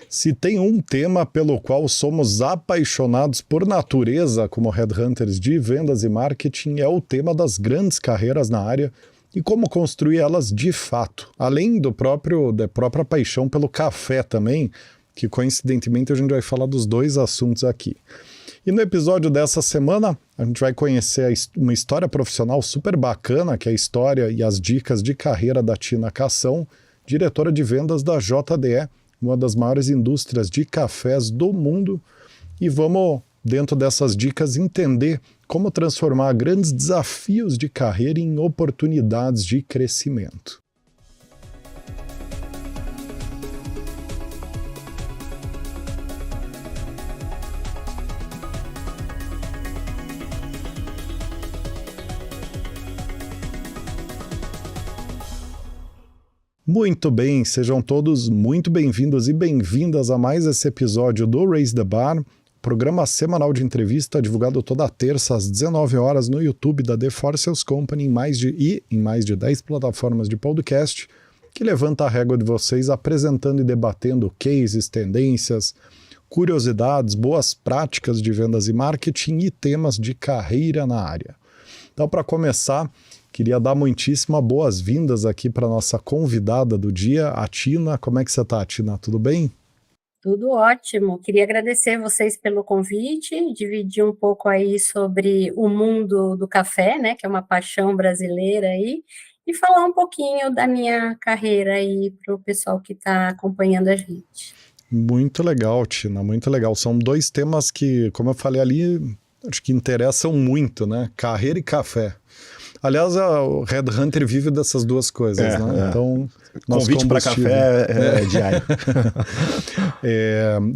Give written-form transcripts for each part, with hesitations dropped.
Se tem um tema pelo qual somos apaixonados por natureza, como headhunters de vendas e marketing, é o tema das grandes carreiras na área e como construir elas de fato, além da própria paixão pelo café também, que coincidentemente a gente vai falar dos dois assuntos aqui. E no episódio dessa semana, a gente vai conhecer uma história profissional super bacana, que é a história e as dicas de carreira da Tina Cação, diretora de vendas da JDE, uma das maiores indústrias de cafés do mundo, e vamos, dentro dessas dicas, entender como transformar grandes desafios de carreira em oportunidades de crescimento. Muito bem, sejam todos muito bem-vindos e bem-vindas a mais esse episódio do Raise the Bar, programa semanal de entrevista divulgado toda terça às 19 horas no YouTube da The For Sales Company em mais de 10 plataformas de podcast, que levanta a régua de vocês apresentando e debatendo cases, tendências, curiosidades, boas práticas de vendas e marketing e temas de carreira na área. Então, para começar, queria dar muitíssimas boas-vindas aqui para a nossa convidada do dia, a Tina. Como é que você está, Tina? Tudo bem? Tudo ótimo. Queria agradecer vocês pelo convite, dividir um pouco aí sobre o mundo do café, né, que é uma paixão brasileira aí, e falar um pouquinho da minha carreira aí para o pessoal que está acompanhando a gente. Muito legal, Tina, muito legal. São dois temas que, como eu falei ali, acho que interessam muito, né? Carreira e café. Aliás, o Headhunter vive dessas duas coisas, né? Então, convite para café é diário.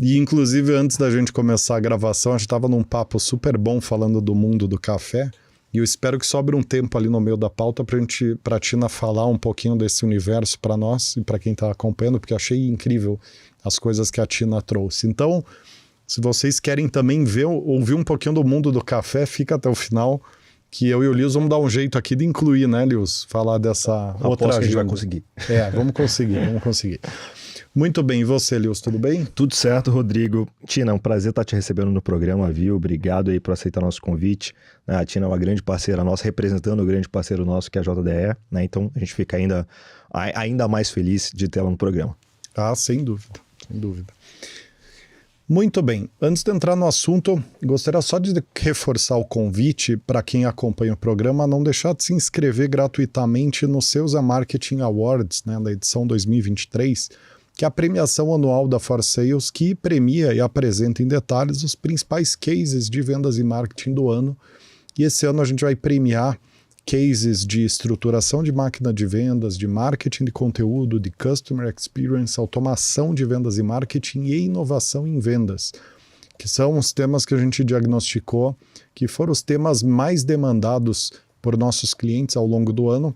E, inclusive, antes da gente começar a gravação, a gente estava num papo super bom falando do mundo do café. E eu espero que sobre um tempo ali no meio da pauta para a Tina falar um pouquinho desse universo para nós e para quem está acompanhando, porque eu achei incrível as coisas que a Tina trouxe. Então, se vocês querem também ouvir um pouquinho do mundo do café, fica até o final, que eu e o Lius vamos dar um jeito aqui de incluir, né, Lius? Falar dessa outra agenda. Que a gente vai conseguir. Vamos conseguir. Muito bem, e você, Lius, tudo bem? Tudo certo, Rodrigo. Tina, é um prazer estar te recebendo no programa, viu? Obrigado aí por aceitar nosso convite. A Tina é uma grande parceira nossa, representando o grande parceiro nosso, que é a JDE, né? Então a gente fica ainda mais feliz de tê-la no programa. Ah, sem dúvida. Muito bem, antes de entrar no assunto, gostaria só de reforçar o convite para quem acompanha o programa a não deixar de se inscrever gratuitamente no Sales & Marketing Awards, né, da edição 2023, que é a premiação anual da For Sales que premia e apresenta em detalhes os principais cases de vendas e marketing do ano. E esse ano a gente vai premiar cases de estruturação de máquina de vendas, de marketing de conteúdo, de customer experience, automação de vendas e marketing e inovação em vendas, que são os temas que a gente diagnosticou que foram os temas mais demandados por nossos clientes ao longo do ano,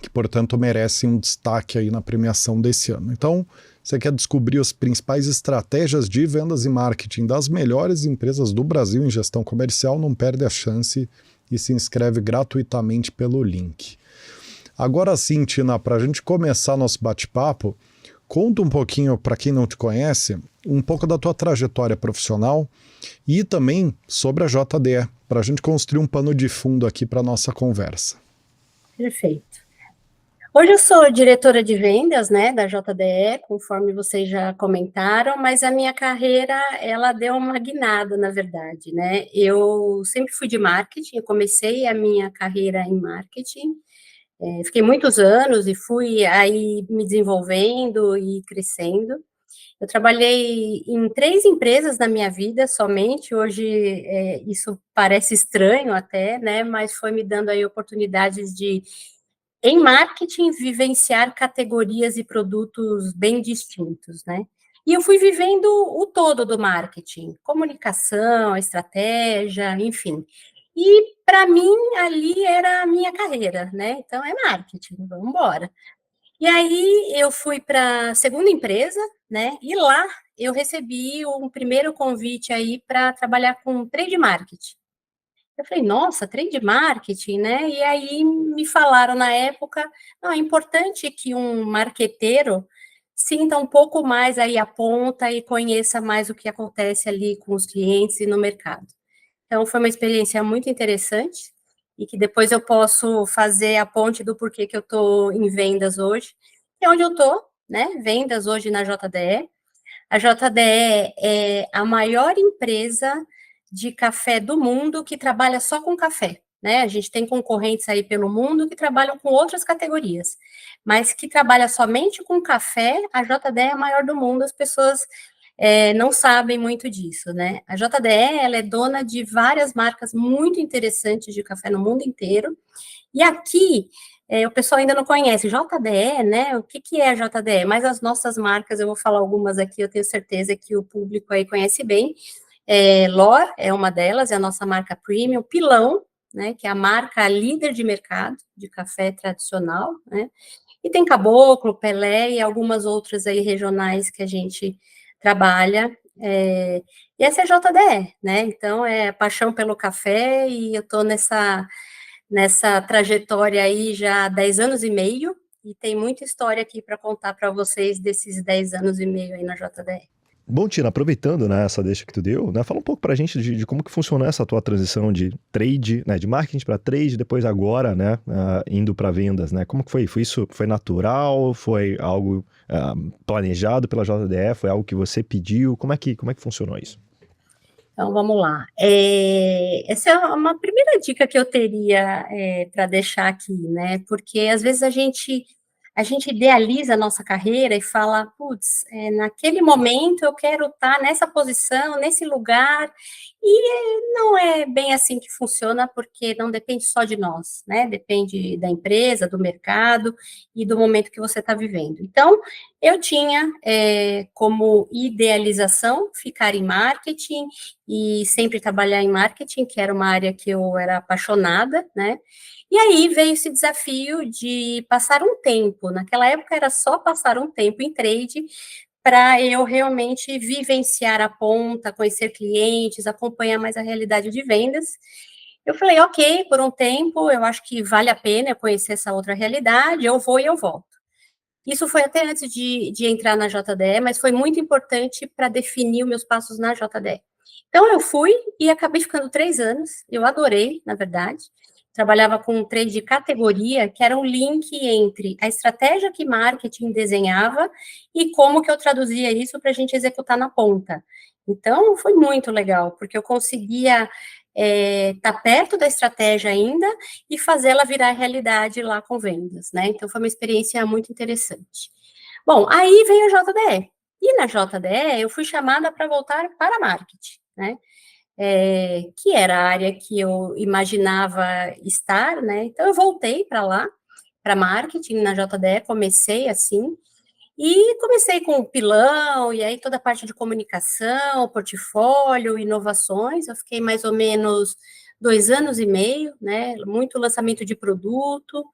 que, portanto, merecem um destaque aí na premiação desse ano. Então, você quer descobrir as principais estratégias de vendas e marketing das melhores empresas do Brasil em gestão comercial, não perde a chance e se inscreve gratuitamente pelo link. Agora sim, Tina, para a gente começar nosso bate-papo, conta um pouquinho, para quem não te conhece, um pouco da tua trajetória profissional e também sobre a JDE, para a gente construir um pano de fundo aqui para a nossa conversa. Perfeito. Hoje eu sou diretora de vendas, né, da JDE, conforme vocês já comentaram, mas a minha carreira, ela deu uma guinada, na verdade, né? Eu sempre fui de marketing, eu comecei a minha carreira em marketing, fiquei muitos anos e fui aí me desenvolvendo e crescendo. Eu trabalhei em 3 empresas na minha vida somente, hoje isso parece estranho até, né, mas foi me dando aí oportunidades de, em marketing, vivenciar categorias e produtos bem distintos, né? E eu fui vivendo o todo do marketing, comunicação, estratégia, enfim. E, para mim, ali era a minha carreira, né? Então, é marketing, vamos embora. E aí, eu fui para a segunda empresa, né? E lá, eu recebi um primeiro convite aí para trabalhar com trade marketing. Eu falei, nossa, trade marketing, né? E aí me falaram na época, não, é importante que um marqueteiro sinta um pouco mais aí a ponta e conheça mais o que acontece ali com os clientes e no mercado. Então, foi uma experiência muito interessante e que depois eu posso fazer a ponte do porquê que eu estou em vendas hoje, que é onde eu estou, né? Vendas hoje na JDE. A JDE é a maior empresa de café do mundo que trabalha só com café, né? A gente tem concorrentes aí pelo mundo que trabalham com outras categorias, mas que trabalha somente com café, a JDE é a maior do mundo, as pessoas não sabem muito disso, né? A JDE, ela é dona de várias marcas muito interessantes de café no mundo inteiro, e aqui, o pessoal ainda não conhece, JDE, né? O que é a JDE? Mas as nossas marcas, eu vou falar algumas aqui, eu tenho certeza que o público aí conhece bem. L'Or é uma delas, é a nossa marca premium. Pilão, né? Que é a marca líder de mercado de café tradicional, né? E tem Caboclo, Pelé e algumas outras aí regionais que a gente trabalha. E essa é a JDE, né? Então, é paixão pelo café e eu estou nessa trajetória aí já há 10 anos e meio, e tem muita história aqui para contar para vocês desses 10 anos e meio aí na JDE. Bom, Tina, aproveitando, né, essa deixa que tu deu, né, fala um pouco pra gente de como que funcionou essa tua transição de trade, né, de marketing para trade, depois agora, né, indo para vendas, né? Como que foi? Foi natural? Foi algo planejado pela JDE? Foi algo que você pediu? Como é que funcionou isso? Então, vamos lá. Essa é uma primeira dica que eu teria para deixar aqui, né? Porque, às vezes, a gente idealiza a nossa carreira e fala, putz, naquele momento eu quero estar nessa posição, nesse lugar, e não é bem assim que funciona, porque não depende só de nós, né? Depende da empresa, do mercado e do momento que você está vivendo. Então, eu tinha como idealização ficar em marketing e sempre trabalhar em marketing, que era uma área que eu era apaixonada, né? E aí veio esse desafio de passar um tempo. Naquela época era só passar um tempo em trade para eu realmente vivenciar a ponta, conhecer clientes, acompanhar mais a realidade de vendas. Eu falei, ok, por um tempo, eu acho que vale a pena eu conhecer essa outra realidade, eu vou e eu volto. Isso foi até antes de entrar na JDE, mas foi muito importante para definir os meus passos na JDE. Então, eu fui e acabei ficando 3 anos, eu adorei, na verdade. Trabalhava com um trade de categoria, que era um link entre a estratégia que marketing desenhava e como que eu traduzia isso para a gente executar na ponta. Então, foi muito legal, porque eu conseguia estar perto da estratégia ainda e fazê-la virar realidade lá com vendas, né? Então, foi uma experiência muito interessante. Bom, aí veio a JDE. E na JDE, eu fui chamada para voltar para marketing, né? Que era a área que eu imaginava estar, né? Então, eu voltei para lá, para marketing, na JDE, comecei assim, e comecei com o pilão, e aí toda a parte de comunicação, portfólio, inovações, eu fiquei mais ou menos 2 anos e meio, né? Muito lançamento de produto.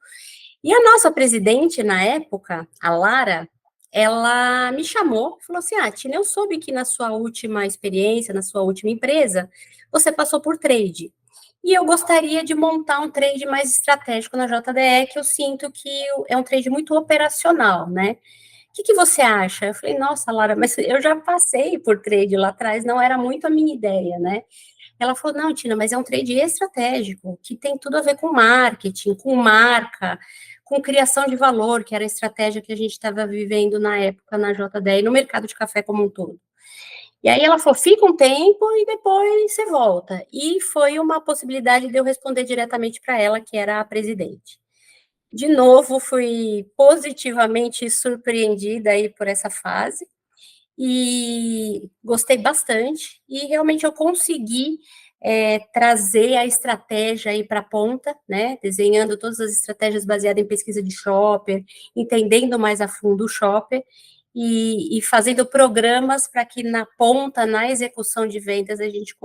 E a nossa presidente, na época, a Lara, ela me chamou e falou assim, Tina, eu soube que na sua última experiência, na sua última empresa, você passou por trade. E eu gostaria de montar um trade mais estratégico na JDE, que eu sinto que é um trade muito operacional, né? O que você acha? Eu falei, nossa, Lara, mas eu já passei por trade lá atrás, não era muito a minha ideia, né? Ela falou, não, Tina, mas é um trade estratégico, que tem tudo a ver com marketing, com marca, com criação de valor, que era a estratégia que a gente estava vivendo na época na JDE e no mercado de café como um todo. E aí ela falou, fica um tempo e depois você volta. E foi uma possibilidade de eu responder diretamente para ela, que era a presidente. De novo, fui positivamente surpreendida aí por essa fase e gostei bastante e realmente eu consegui trazer a estratégia aí para a ponta, né, desenhando todas as estratégias baseadas em pesquisa de shopper, entendendo mais a fundo o shopper e fazendo programas para que na ponta, na execução de vendas, a gente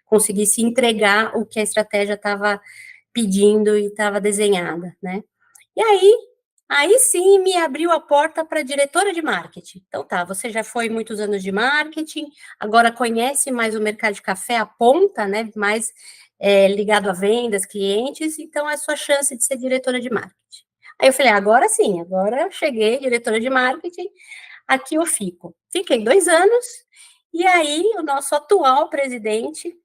conseguisse entregar o que a estratégia estava pedindo e estava desenhada, né? E aí sim me abriu a porta para diretora de marketing. Então tá, você já foi muitos anos de marketing, agora conhece mais o mercado de café, a ponta, né? Mais ligado a vendas, clientes, então é a sua chance de ser diretora de marketing. Aí eu falei, agora sim, agora eu cheguei, diretora de marketing, aqui eu fico. Fiquei 2 anos, e aí o nosso atual presidente,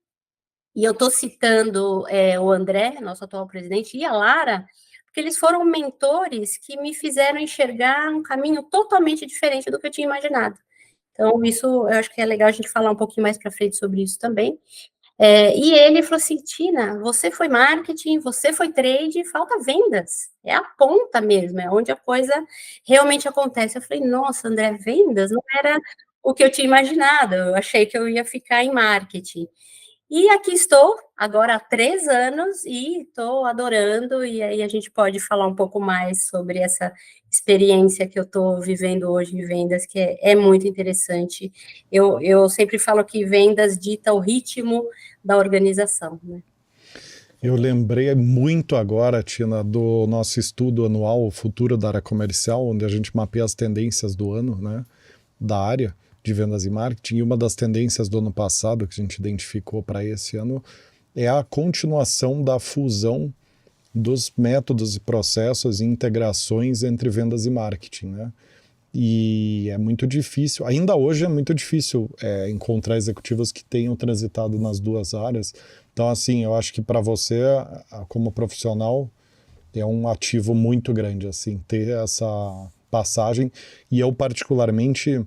e eu estou citando o André, nosso atual presidente, e a Lara, porque eles foram mentores que me fizeram enxergar um caminho totalmente diferente do que eu tinha imaginado. Então, isso eu acho que é legal a gente falar um pouquinho mais para frente sobre isso também. E ele falou assim, Tina, você foi marketing, você foi trade, falta vendas. É a ponta mesmo, é onde a coisa realmente acontece. Eu falei, nossa, André, vendas não era o que eu tinha imaginado. Eu achei que eu ia ficar em marketing. E aqui estou, agora há 3 anos, e estou adorando, e aí a gente pode falar um pouco mais sobre essa experiência que eu estou vivendo hoje em vendas, que é muito interessante. Eu sempre falo que vendas dita o ritmo da organização, né? Eu lembrei muito agora, Tina, do nosso estudo anual, o Futuro da Área Comercial, onde a gente mapeia as tendências do ano, né, da área de vendas e marketing, e uma das tendências do ano passado que a gente identificou para esse ano é a continuação da fusão dos métodos e processos e integrações entre vendas e marketing, né? E é muito difícil, ainda hoje é muito difícil encontrar executivos que tenham transitado nas duas áreas. Então, assim, eu acho que para você, como profissional, é um ativo muito grande, assim, ter essa passagem. E eu, particularmente,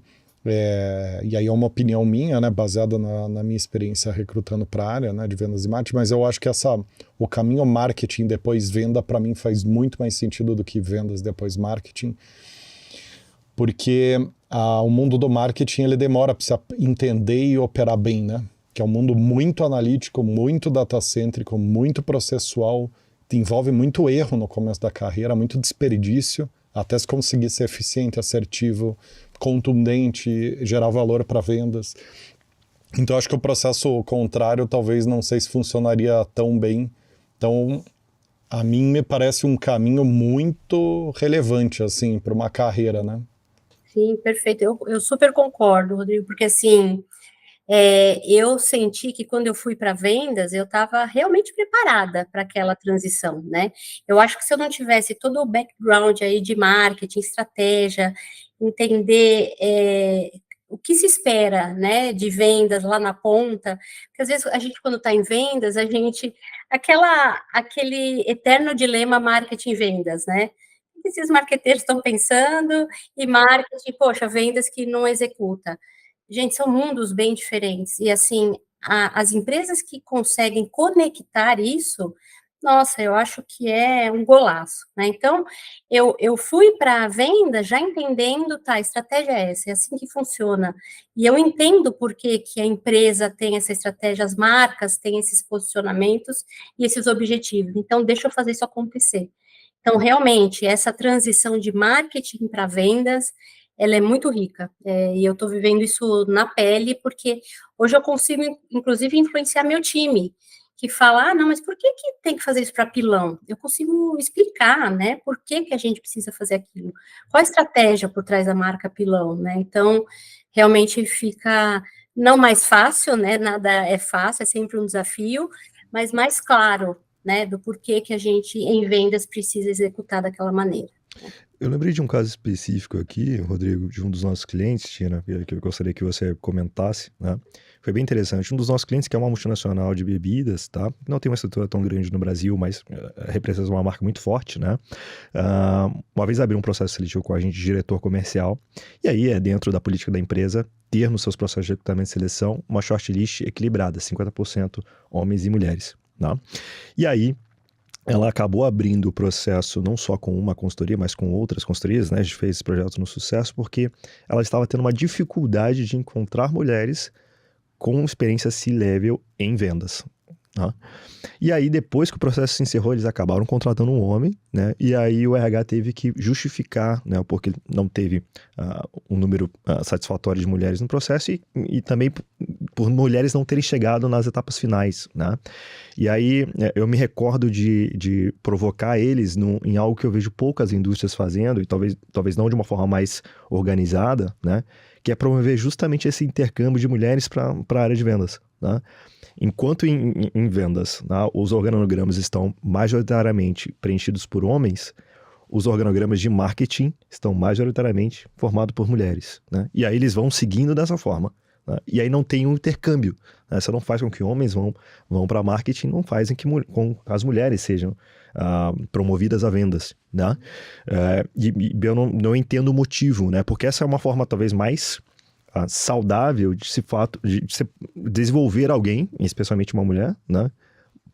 e aí é uma opinião minha, né, baseada na minha experiência recrutando para a área, né, de vendas e marketing, mas eu acho que o caminho marketing depois venda, para mim, faz muito mais sentido do que vendas depois marketing, porque o mundo do marketing ele demora para você entender e operar bem, né? Que é um mundo muito analítico, muito datacêntrico, muito processual, envolve muito erro no começo da carreira, muito desperdício, até se conseguir ser eficiente, assertivo, contundente, gerar valor para vendas. Então acho que o processo contrário talvez não sei se funcionaria tão bem. Então a mim me parece um caminho muito relevante assim para uma carreira, né? Sim, perfeito. Eu super concordo, Rodrigo, porque assim, eu senti que quando eu fui para vendas, eu estava realmente preparada para aquela transição, né? Eu acho que se eu não tivesse todo o background aí de marketing, estratégia, entender o que se espera, né, de vendas lá na ponta, porque às vezes a gente, quando está em vendas, aquele eterno dilema marketing-vendas, né? O que esses marqueteiros estão pensando e marketing, poxa, vendas que não executa. Gente, são mundos bem diferentes. E, assim, as empresas que conseguem conectar isso, nossa, eu acho que é um golaço, né? Então, eu fui para a venda já entendendo, tá, a estratégia é essa, é assim que funciona. E eu entendo por que a empresa tem essa estratégia, as marcas têm esses posicionamentos e esses objetivos. Então, deixa eu fazer isso acontecer. Então, realmente, essa transição de marketing para vendas, ela é muito rica, e eu estou vivendo isso na pele, porque hoje eu consigo, inclusive, influenciar meu time, que fala, não, mas por que tem que fazer isso para pilão? Eu consigo explicar, né, por que a gente precisa fazer aquilo, qual a estratégia por trás da marca pilão, né, então, realmente fica não mais fácil, né, nada é fácil, é sempre um desafio, mas mais claro, né, do porquê que a gente, em vendas, precisa executar daquela maneira. Eu lembrei de um caso específico aqui, Rodrigo, de um dos nossos clientes, Tina, que eu gostaria que você comentasse, né? Foi bem interessante. Um dos nossos clientes, que é uma multinacional de bebidas, tá? Não tem uma estrutura tão grande no Brasil, mas representa uma marca muito forte, né? Uma vez abriu um processo seletivo com a gente de diretor comercial, e aí é dentro da política da empresa ter nos seus processos de recrutamento e seleção uma shortlist equilibrada, 50% homens e mulheres, tá? E aí, ela acabou abrindo o processo não só com uma consultoria, mas com outras consultorias, né? A gente fez esse projeto no sucesso porque ela estava tendo uma dificuldade de encontrar mulheres com experiência C-level em vendas, tá? E aí, depois que o processo se encerrou, eles acabaram contratando um homem, né? E aí o RH teve que justificar, né? Porque não teve um número satisfatório de mulheres no processo e também por mulheres não terem chegado nas etapas finais, né? E aí eu me recordo de provocar eles em algo que eu vejo poucas indústrias fazendo, e talvez não de uma forma mais organizada, né? Que é promover justamente esse intercâmbio de mulheres para a área de vendas, né? Enquanto em vendas, né, os organogramas estão majoritariamente preenchidos por homens, os organogramas de marketing estão majoritariamente formados por mulheres, né? E aí eles vão seguindo dessa forma, né? E aí não tem um intercâmbio, né? Você não faz com que homens vão para marketing, não fazem com as mulheres sejam promovidas a vendas, né? E eu não entendo o motivo, né? Porque essa é uma forma talvez mais saudável de se desenvolver alguém, especialmente uma mulher, né?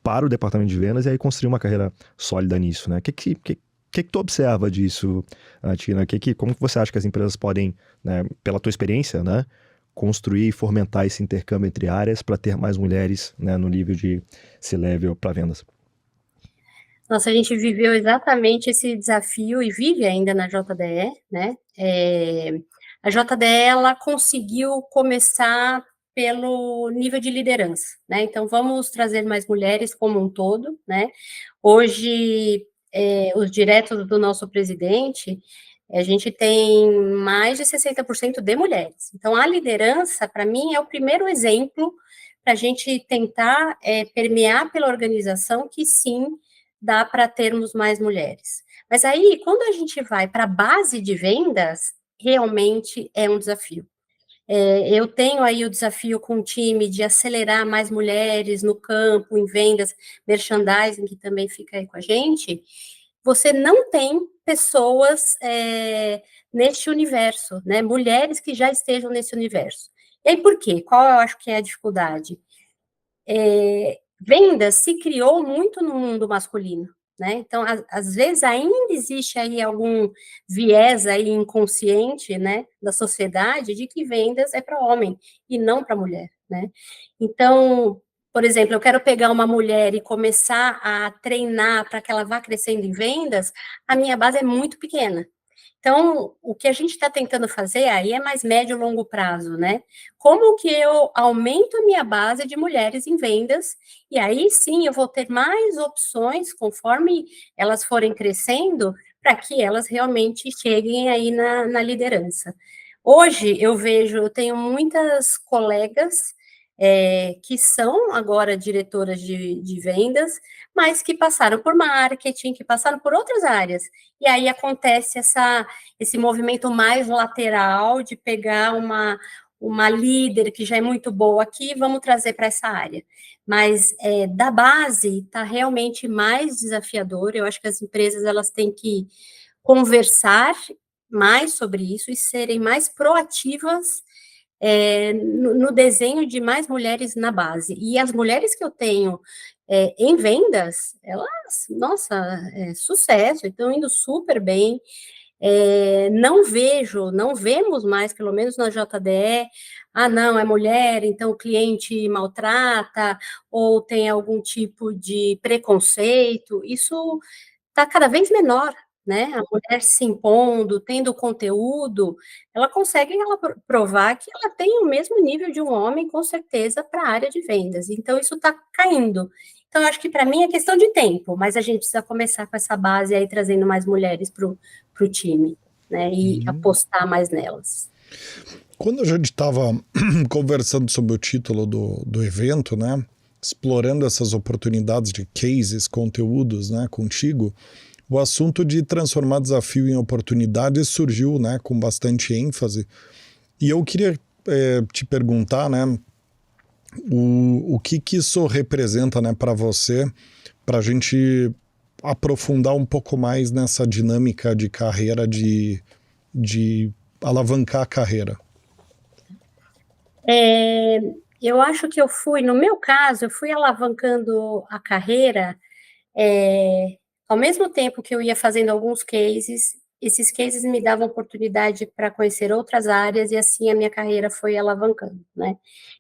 Para o departamento de vendas e aí construir uma carreira sólida nisso, né? O que tu observa disso, Tina? Como que você acha que as empresas podem, né, pela tua experiência, né, construir e fomentar esse intercâmbio entre áreas para ter mais mulheres, né, no nível de C-level para vendas? Nossa, a gente viveu exatamente esse desafio e vive ainda na JDE, né? A JDE, ela conseguiu começar pelo nível de liderança, né? Então, vamos trazer mais mulheres como um todo, né? Hoje, os diretos do nosso presidente, a gente tem mais de 60% de mulheres. Então, a liderança, para mim, é o primeiro exemplo para a gente tentar permear pela organização que, sim, dá para termos mais mulheres. Mas aí, quando a gente vai para a base de vendas, realmente é um desafio. Eu tenho aí o desafio com o time de acelerar mais mulheres no campo, em vendas, merchandising, que também fica aí com a gente. Você não tem pessoas neste universo, né? Mulheres que já estejam nesse universo. E aí, por quê? Qual eu acho que é a dificuldade? Vendas se criou muito no mundo masculino, né? Então, às vezes, ainda existe aí algum viés aí inconsciente, né, da sociedade de que vendas é para homem e não para mulher, né? Então, por exemplo, eu quero pegar uma mulher e começar a treinar para que ela vá crescendo em vendas, a minha base é muito pequena. Então, o que a gente está tentando fazer aí é mais médio e longo prazo, né? Como que eu aumento a minha base de mulheres em vendas, e aí sim eu vou ter mais opções conforme elas forem crescendo, para que elas realmente cheguem aí na liderança. Hoje eu tenho muitas colegas que são agora diretoras de vendas, mas que passaram por marketing, que passaram por outras áreas. E aí acontece esse movimento mais lateral de pegar uma líder que já é muito boa aqui, vamos trazer para essa área. Mas da base está realmente mais desafiador. Eu acho que as empresas elas têm que conversar mais sobre isso e serem mais proativas no desenho de mais mulheres na base. E as mulheres que eu tenho em vendas, elas, nossa, sucesso, estão indo super bem. Não vemos mais, pelo menos na JDE, não, é mulher, então o cliente maltrata, ou tem algum tipo de preconceito, isso está cada vez menor, né? A mulher se impondo, tendo conteúdo, ela consegue provar que ela tem o mesmo nível de um homem, com certeza, para a área de vendas. Então, isso está caindo. Então, eu acho que para mim é questão de tempo, mas a gente precisa começar com essa base aí, trazendo mais mulheres para o time, né? E apostar mais nelas. Quando a gente estava conversando sobre o título do evento, né? Explorando essas oportunidades de cases, conteúdos, né, contigo, o assunto de transformar desafio em oportunidade surgiu, né, com bastante ênfase. E eu queria te perguntar, né, o que isso representa, né, para você, para a gente aprofundar um pouco mais nessa dinâmica de carreira, de alavancar a carreira. Eu acho que no meu caso, eu fui alavancando a carreira ao mesmo tempo que eu ia fazendo alguns cases, esses cases me davam oportunidade para conhecer outras áreas e assim a minha carreira foi alavancando, né?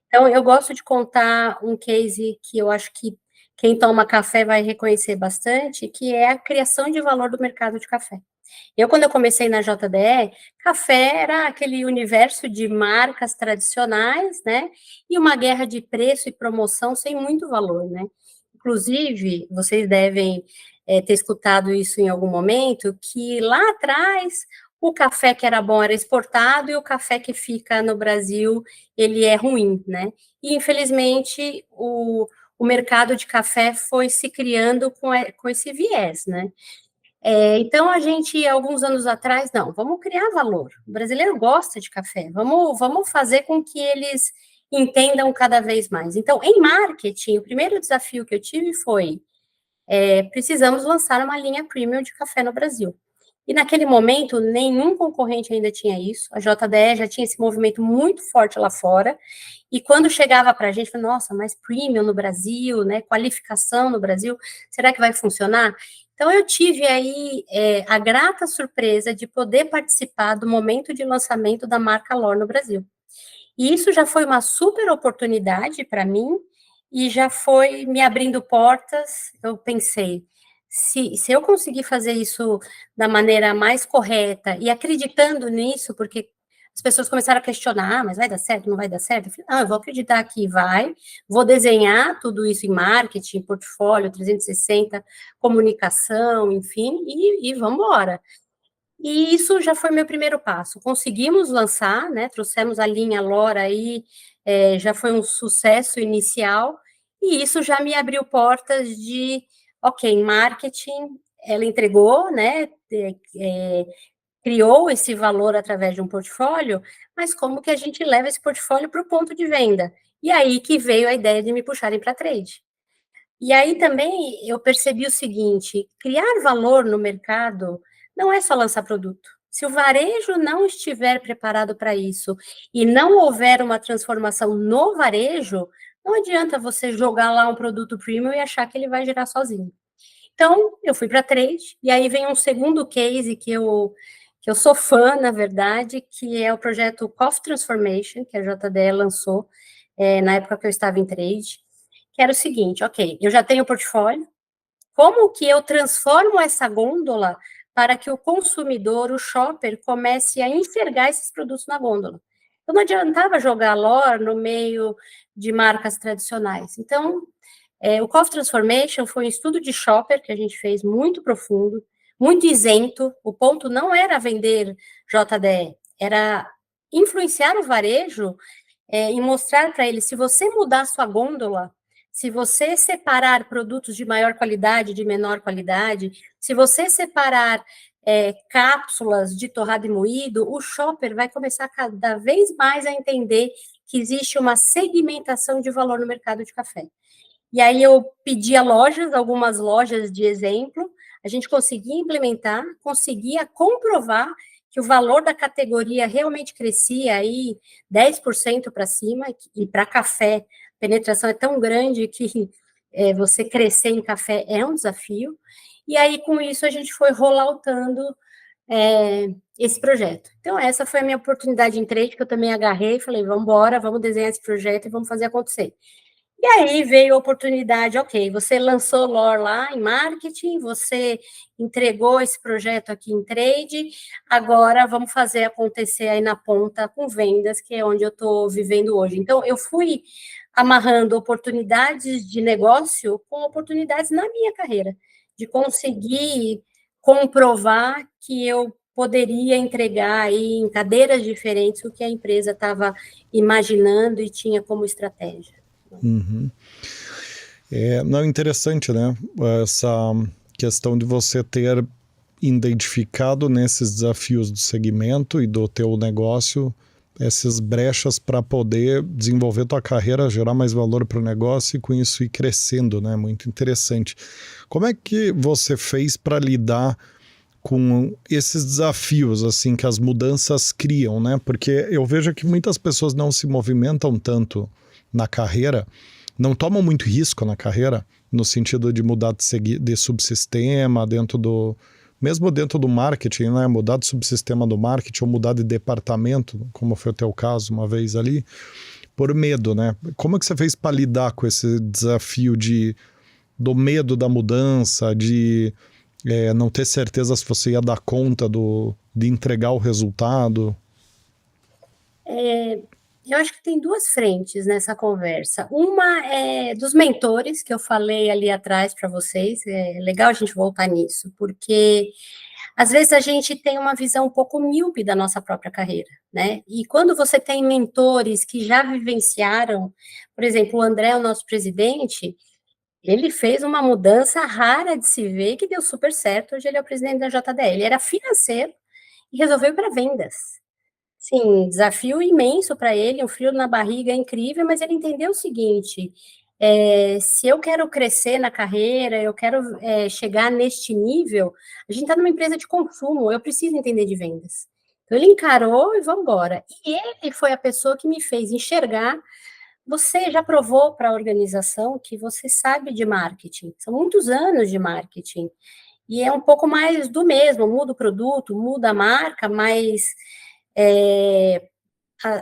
Então, eu gosto de contar um case que eu acho que quem toma café vai reconhecer bastante, que é a criação de valor do mercado de café. Quando eu comecei na JDE, café era aquele universo de marcas tradicionais, né? E uma guerra de preço e promoção sem muito valor, né? Inclusive, vocês devem ter escutado isso em algum momento, que lá atrás o café que era bom era exportado e o café que fica no Brasil, ele é ruim, né? E, infelizmente, o mercado de café foi se criando com esse viés, né? Então, a gente, alguns anos atrás, não, vamos criar valor. O brasileiro gosta de café, vamos fazer com que eles entendam cada vez mais. Então, em marketing, o primeiro desafio que eu tive foi, precisamos lançar uma linha premium de café no Brasil. E naquele momento, nenhum concorrente ainda tinha isso, a JDE já tinha esse movimento muito forte lá fora, e quando chegava para a gente, falei, nossa, mas premium no Brasil, né, qualificação no Brasil, será que vai funcionar? Então, eu tive aí a grata surpresa de poder participar do momento de lançamento da marca L'Or no Brasil. E isso já foi uma super oportunidade para mim, e já foi me abrindo portas. Eu pensei, se eu conseguir fazer isso da maneira mais correta e acreditando nisso, porque as pessoas começaram a questionar, mas vai dar certo, não vai dar certo? Eu falei, não, eu vou acreditar que vai, vou desenhar tudo isso em marketing, portfólio 360, comunicação, enfim, e vamos embora. E isso já foi meu primeiro passo. Conseguimos lançar, né? Trouxemos a linha Lora aí, já foi um sucesso inicial, e isso já me abriu portas de, ok, marketing, ela entregou, né? Criou esse valor através de um portfólio, mas como que a gente leva esse portfólio para o ponto de venda? E aí que veio a ideia de me puxarem para trade. E aí também eu percebi o seguinte: criar valor no mercado não é só lançar produto. Se o varejo não estiver preparado para isso e não houver uma transformação no varejo, não adianta você jogar lá um produto premium e achar que ele vai girar sozinho. Então, eu fui para trade, e aí vem um segundo case que eu sou fã, na verdade, que é o projeto Coffee Transformation, que a JDE lançou na época que eu estava em trade, que era o seguinte, ok, eu já tenho o portfólio, como que eu transformo essa gôndola para que o consumidor, o shopper, comece a enxergar esses produtos na gôndola? Então, não adiantava jogar L'Or no meio de marcas tradicionais. Então, o Coffee Transformation foi um estudo de shopper que a gente fez muito profundo, muito isento. O ponto não era vender JDE, era influenciar o varejo e mostrar para ele, se você mudar sua gôndola, se você separar produtos de maior qualidade, de menor qualidade, se você separar cápsulas de torrado e moído, o shopper vai começar cada vez mais a entender que existe uma segmentação de valor no mercado de café. E aí eu pedi a lojas, algumas lojas de exemplo, a gente conseguia implementar, conseguia comprovar que o valor da categoria realmente crescia aí 10% para cima, e para café, a penetração é tão grande que você crescer em café é um desafio. E aí, com isso, a gente foi rolloutando esse projeto. Então, essa foi a minha oportunidade em trade, que eu também agarrei e falei, vamos embora, vamos desenhar esse projeto e vamos fazer acontecer. E aí veio a oportunidade, ok, você lançou L'Or lá em marketing, você entregou esse projeto aqui em trade, agora vamos fazer acontecer aí na ponta com vendas, que é onde eu estou vivendo hoje. Então, eu fui amarrando oportunidades de negócio com oportunidades na minha carreira, de conseguir comprovar que eu poderia entregar aí em cadeiras diferentes o que a empresa estava imaginando e tinha como estratégia. Uhum. Não, interessante, né? Essa questão de você ter identificado nesses desafios do segmento e do teu negócio essas brechas para poder desenvolver tua carreira, gerar mais valor para o negócio e com isso ir crescendo, né? Muito interessante. Como é que você fez para lidar com esses desafios, assim, que as mudanças criam, né? Porque eu vejo que muitas pessoas não se movimentam tanto na carreira, não tomam muito risco na carreira, no sentido de mudar de subsistema mesmo dentro do marketing, né? Mudar de subsistema do marketing ou mudar de departamento, como foi o teu caso uma vez ali, por medo, né? Como é que você fez para lidar com esse desafio do medo da mudança, de não ter certeza se você ia dar conta de entregar o resultado? Eu acho que tem duas frentes nessa conversa. Uma é dos mentores, que eu falei ali atrás para vocês. É legal a gente voltar nisso, porque às vezes a gente tem uma visão um pouco míope da nossa própria carreira, né? E quando você tem mentores que já vivenciaram, por exemplo, o André, o nosso presidente, Ele fez uma mudança rara de se ver que deu super certo. Hoje ele é o presidente da JDE. Ele era financeiro e resolveu ir para vendas. Sim, desafio imenso para ele, um frio na barriga incrível, mas ele entendeu o seguinte: se eu quero crescer na carreira, eu quero chegar neste nível, a gente está numa empresa de consumo, eu preciso entender de vendas. Então ele encarou e vamos embora. E ele foi a pessoa que me fez enxergar. Você já provou para a organização que você sabe de marketing. São muitos anos de marketing. E é um pouco mais do mesmo, muda o produto, muda a marca, mas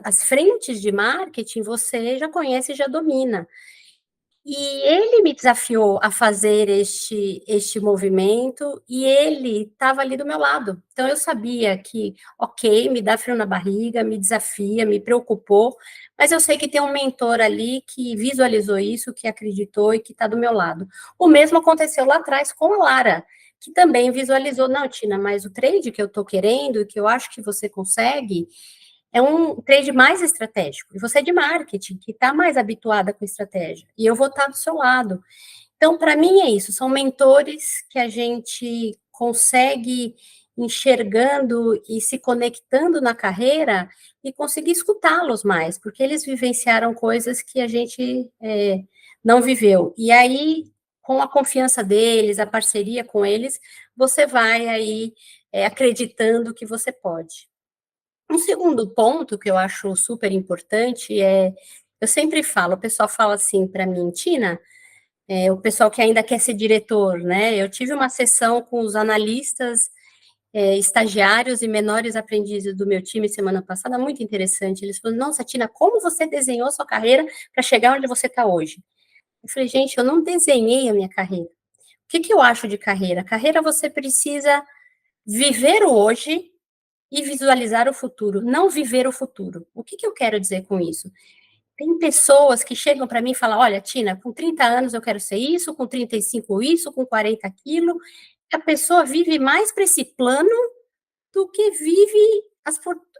as frentes de marketing você já conhece e já domina. E ele me desafiou a fazer este movimento e ele estava ali do meu lado. Então eu sabia que, ok, me dá frio na barriga, me desafia, me preocupou, mas eu sei que tem um mentor ali que visualizou isso, que acreditou e que está do meu lado. O mesmo aconteceu lá atrás com a Lara, que também visualizou, não, Tina, mas o trade que eu estou querendo e que eu acho que você consegue é um trade mais estratégico. E você é de marketing, que está mais habituada com estratégia. E eu vou estar do seu lado. Então, para mim, é isso. São mentores que a gente consegue enxergando e se conectando na carreira e conseguir escutá-los mais, porque eles vivenciaram coisas que a gente não viveu. E aí, com a confiança deles, a parceria com eles, você vai aí acreditando que você pode. Um segundo ponto que eu acho super importante eu sempre falo, o pessoal fala assim para mim, Tina, o pessoal que ainda quer ser diretor, né? Eu tive uma sessão com os analistas, estagiários e menores aprendizes do meu time semana passada, muito interessante. Eles falaram, nossa, Tina, como você desenhou sua carreira para chegar onde você está hoje? Eu falei, gente, eu não desenhei a minha carreira. O que eu acho de carreira? Carreira você precisa viver o hoje e visualizar o futuro, não viver o futuro. O que eu quero dizer com isso? Tem pessoas que chegam para mim e falam, olha, Tina, com 30 anos eu quero ser isso, com 35 isso, com 40 aquilo. A pessoa vive mais para esse plano do que vive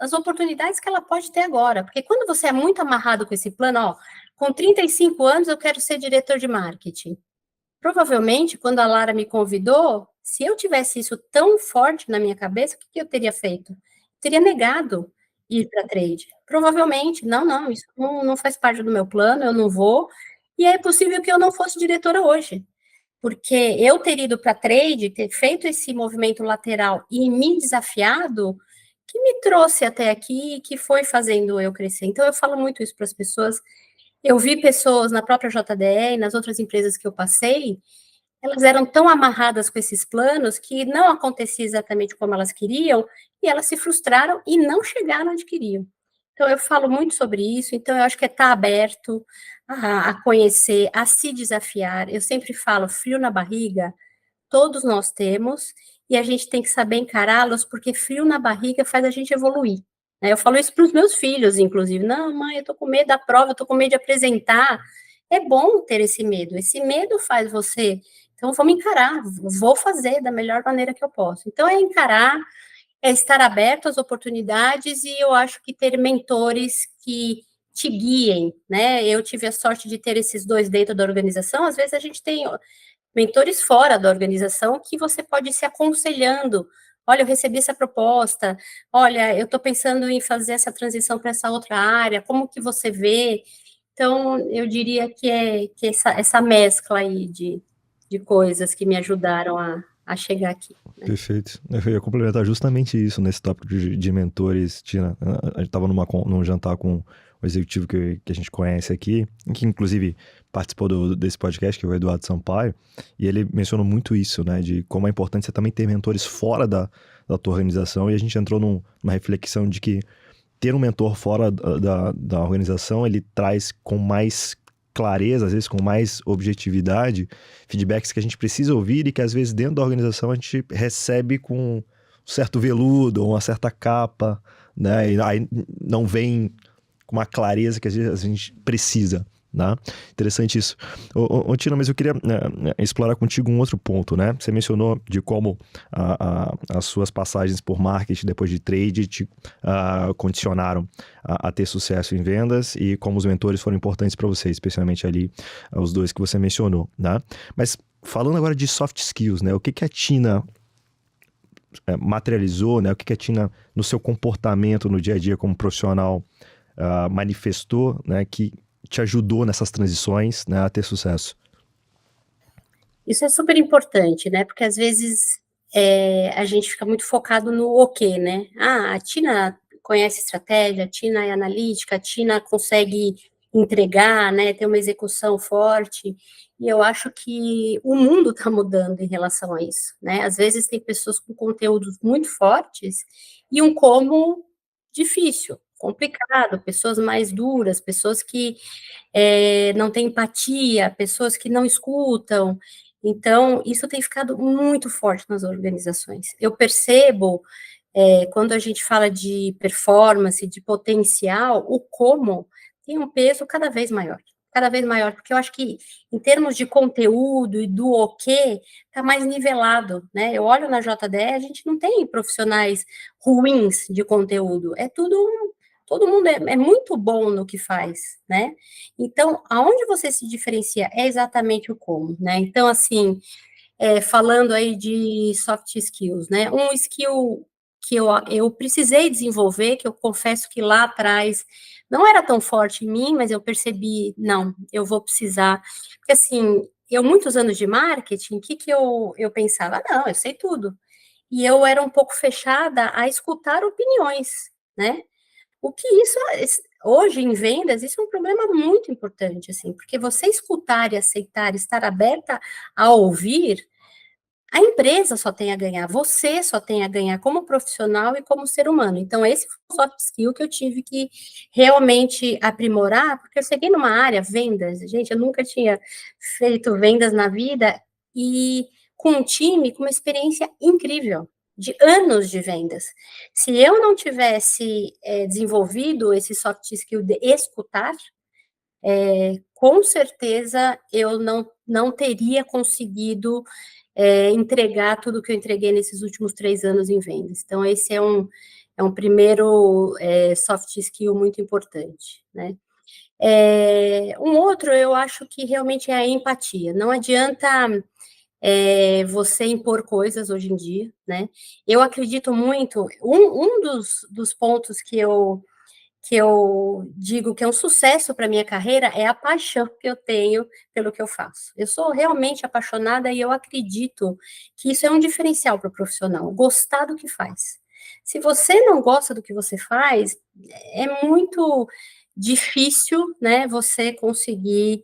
as oportunidades que ela pode ter agora. Porque quando você é muito amarrado com esse plano, ó, com 35 anos eu quero ser diretor de marketing. Provavelmente, quando a Lara me convidou, se eu tivesse isso tão forte na minha cabeça, o que eu teria feito? Teria negado ir para trade. Provavelmente, não, isso não faz parte do meu plano, eu não vou. E é possível que eu não fosse diretora hoje, porque eu ter ido para trade, ter feito esse movimento lateral e me desafiado, que me trouxe até aqui, que foi fazendo eu crescer. Então, eu falo muito isso para as pessoas. Eu vi pessoas na própria JDE e nas outras empresas que eu passei, elas eram tão amarradas com esses planos que não acontecia exatamente como elas queriam, e elas se frustraram e não chegaram onde queriam. Então, eu falo muito sobre isso, então eu acho que é estar aberto a conhecer, a se desafiar. Eu sempre falo, frio na barriga, todos nós temos, e a gente tem que saber encará-los, porque frio na barriga faz a gente evoluir. Eu falo isso para os meus filhos, inclusive. Não, mãe, eu estou com medo da prova, eu estou com medo de apresentar. É bom ter esse medo. Esse medo faz você. Então, vou me encarar, vou fazer da melhor maneira que eu posso. Então, é encarar, é estar aberto às oportunidades e eu acho que ter mentores que te guiem, né? Eu tive a sorte de ter esses dois dentro da organização. Às vezes, a gente tem mentores fora da organização que você pode ir se aconselhando. Olha, eu recebi essa proposta. Olha, eu estou pensando em fazer essa transição para essa outra área. Como que você vê? Então, eu diria que essa mescla aí de coisas que me ajudaram a chegar aqui. Né? Perfeito. Eu ia complementar justamente isso nesse tópico de mentores, Tina. A gente estava num jantar com o executivo que a gente conhece aqui, que inclusive participou desse podcast, que é o Eduardo Sampaio, e ele mencionou muito isso, né, de como é importante você também ter mentores fora da tua organização, e a gente entrou numa reflexão de que ter um mentor fora da organização, ele traz com mais clareza, às vezes com mais objetividade, feedbacks que a gente precisa ouvir e que às vezes dentro da organização a gente recebe com um certo veludo ou uma certa capa, né, e aí não vem com uma clareza que às vezes a gente precisa. Né? Interessante isso. Tina, mas eu queria explorar contigo um outro ponto, né? Você mencionou de como as suas passagens por marketing depois de trade te condicionaram a ter sucesso em vendas e como os mentores foram importantes para você, especialmente ali os dois que você mencionou, né? Mas falando agora de soft skills, né? O que a Tina materializou, né? O que a Tina, no seu comportamento no dia a dia como profissional, manifestou, né? Que te ajudou nessas transições, né, a ter sucesso? Isso é super importante, né? Porque às vezes a gente fica muito focado no o quê, né? A Tina conhece estratégia, a Tina é analítica, a Tina consegue entregar, né? Tem uma execução forte. E eu acho que o mundo está mudando em relação a isso, né? Às vezes tem pessoas com conteúdos muito fortes e um como difícil, complicado, pessoas mais duras, pessoas que não têm empatia, pessoas que não escutam. Então, isso tem ficado muito forte nas organizações. Eu percebo, quando a gente fala de performance, de potencial, o como tem um peso cada vez maior, porque eu acho que, em termos de conteúdo e do o quê, está mais nivelado, né? Eu olho na JDE, a gente não tem profissionais ruins de conteúdo, é tudo todo mundo é muito bom no que faz, né? Então, aonde você se diferencia é exatamente o como, né? Então, assim, falando aí de soft skills, né? Um skill que eu precisei desenvolver, que eu confesso que lá atrás não era tão forte em mim, mas eu percebi, não, eu vou precisar. Porque, assim, muitos anos de marketing, o que eu pensava? Não, eu sei tudo. E eu era um pouco fechada a escutar opiniões, né? O que isso, hoje em vendas, isso é um problema muito importante, assim, porque você escutar e aceitar, estar aberta a ouvir, a empresa só tem a ganhar, você só tem a ganhar como profissional e como ser humano. Então, esse foi um soft skill que eu tive que realmente aprimorar, porque eu cheguei numa área, vendas, gente, eu nunca tinha feito vendas na vida, e com um time com uma experiência incrível, de anos de vendas. Se eu não tivesse desenvolvido esse soft skill de escutar, com certeza eu não teria conseguido entregar tudo que eu entreguei nesses últimos 3 anos em vendas. Então, esse é um primeiro soft skill muito importante, né? Um outro, eu acho que realmente é a empatia. Não adianta você impor coisas hoje em dia, né? Eu acredito muito, um dos pontos que eu digo que é um sucesso para minha carreira é a paixão que eu tenho pelo que eu faço. Eu sou realmente apaixonada e eu acredito que isso é um diferencial para o profissional, gostar do que faz. Se você não gosta do que você faz, é muito difícil, né, você conseguir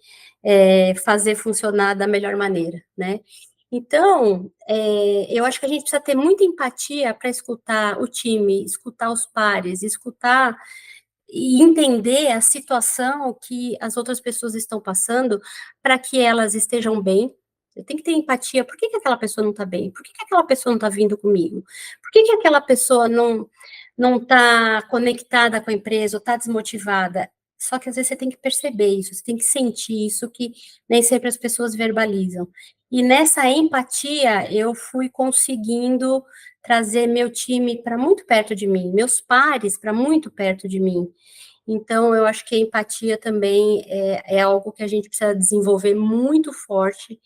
fazer funcionar da melhor maneira, né? Então, eu acho que a gente precisa ter muita empatia para escutar o time, escutar os pares, escutar e entender a situação que as outras pessoas estão passando para que elas estejam bem. Eu tenho que ter empatia. Por que aquela pessoa não está bem? Por que aquela pessoa não está vindo comigo? Por que aquela pessoa não está conectada com a empresa ou está desmotivada? Só que às vezes você tem que perceber isso, você tem que sentir isso que nem sempre as pessoas verbalizam. E nessa empatia eu fui conseguindo trazer meu time para muito perto de mim, meus pares para muito perto de mim. Então, eu acho que a empatia também é algo que a gente precisa desenvolver muito forte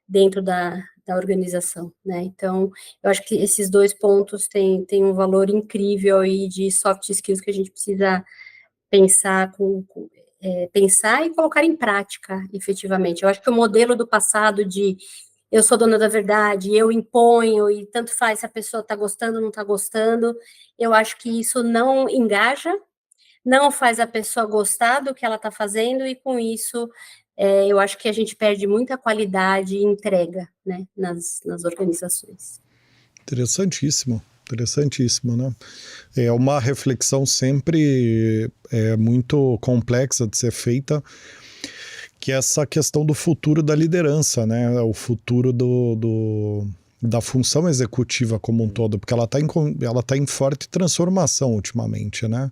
dentro da organização, né? Então, eu acho que esses 2 pontos têm um valor incrível aí de soft skills que a gente precisa pensar pensar e colocar em prática, efetivamente. Eu acho que o modelo do passado de eu sou dona da verdade, eu imponho, e tanto faz se a pessoa está gostando ou não está gostando, eu acho que isso não engaja, não faz a pessoa gostar do que ela está fazendo, e com isso, eu acho que a gente perde muita qualidade e entrega, né, nas organizações. Interessantíssimo, interessantíssimo, né? É uma reflexão sempre muito complexa de ser feita, que é essa questão do futuro da liderança, né? O futuro da função executiva como um todo, porque ela tá em forte transformação ultimamente, né?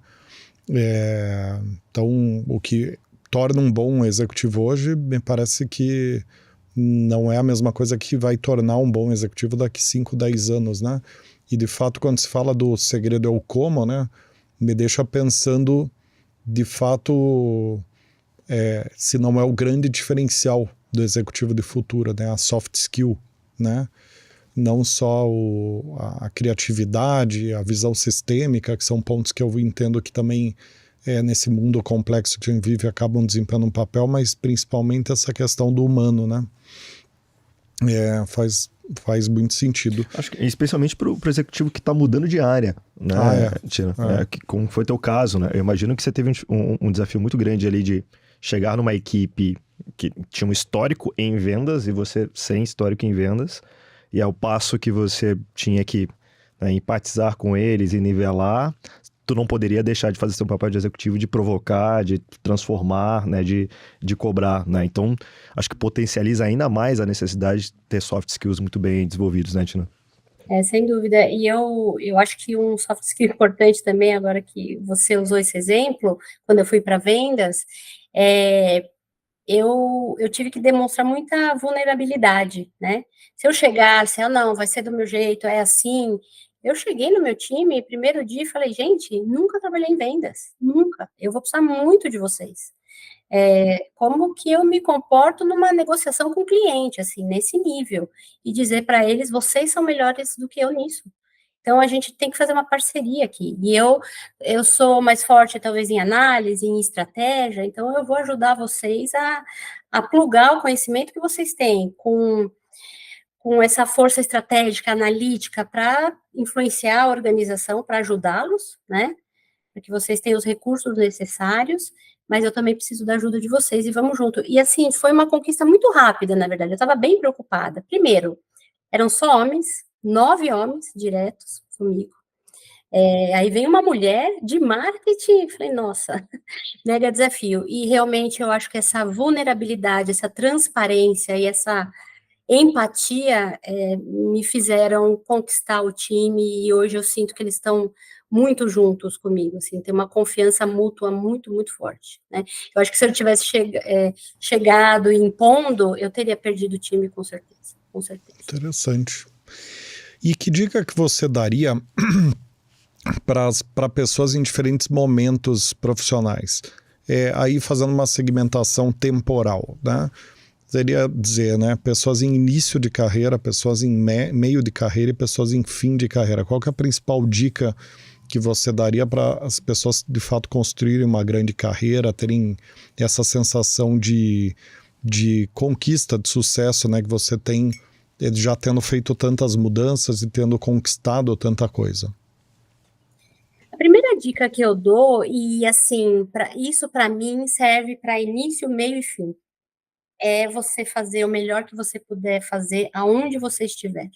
Então, o que torna um bom executivo hoje, me parece que não é a mesma coisa que vai tornar um bom executivo daqui 5, 10 anos, né? E de fato, quando se fala do segredo é o como, né? Me deixa pensando, de fato, se não é o grande diferencial do executivo de futuro, né? A soft skill, né? Não só a criatividade, a visão sistêmica, que são pontos que eu entendo que também nesse mundo complexo que a gente vive acabam desempenhando um papel, mas principalmente essa questão do humano, né? Faz muito sentido. Acho que especialmente para o executivo que está mudando de área, né, Tina? Como foi teu caso, né? Eu imagino que você teve um desafio muito grande ali de chegar numa equipe que tinha um histórico em vendas e você sem histórico em vendas, e ao passo que você tinha que, né, empatizar com eles e nivelar, tu não poderia deixar de fazer seu papel de executivo, de provocar, de transformar, né, de cobrar, né? Então, acho que potencializa ainda mais a necessidade de ter soft skills muito bem desenvolvidos, né, Tina? Sem dúvida. E eu acho que um soft skill importante também, agora que você usou esse exemplo, quando eu fui para vendas, eu tive que demonstrar muita vulnerabilidade, né? Se eu chegasse, não, vai ser do meu jeito, é assim. Eu cheguei no meu time, primeiro dia, e falei, gente, nunca trabalhei em vendas, nunca. Eu vou precisar muito de vocês. Como que eu me comporto numa negociação com o cliente, assim, nesse nível, e dizer para eles, vocês são melhores do que eu nisso. Então, a gente tem que fazer uma parceria aqui. E eu sou mais forte, talvez, em análise, em estratégia, então eu vou ajudar vocês a plugar o conhecimento que vocês têm com essa força estratégica, analítica, para influenciar a organização, para ajudá-los, né? Para que vocês tenham os recursos necessários, mas eu também preciso da ajuda de vocês e vamos junto. E, assim, foi uma conquista muito rápida, na verdade. Eu estava bem preocupada. Primeiro, eram só homens, 9 homens diretos comigo. Aí vem uma mulher de marketing, falei, nossa, mega desafio. E realmente eu acho que essa vulnerabilidade, essa transparência e essa empatia me fizeram conquistar o time e hoje eu sinto que eles estão muito juntos comigo, assim, tem uma confiança mútua muito, muito forte, né? Eu acho que se eu tivesse chegado e impondo, eu teria perdido o time com certeza, com certeza. Interessante. E que dica que você daria para pessoas em diferentes momentos profissionais? Aí fazendo uma segmentação temporal, né? Seria dizer, né? Pessoas em início de carreira, pessoas em meio de carreira e pessoas em fim de carreira. Qual que é a principal dica que você daria para as pessoas de fato construírem uma grande carreira, terem essa sensação de conquista, de sucesso, né? Que você tem já tendo feito tantas mudanças e tendo conquistado tanta coisa? A primeira dica que eu dou, e assim, isso para mim serve para início, meio e fim, é você fazer o melhor que você puder fazer aonde você estiver.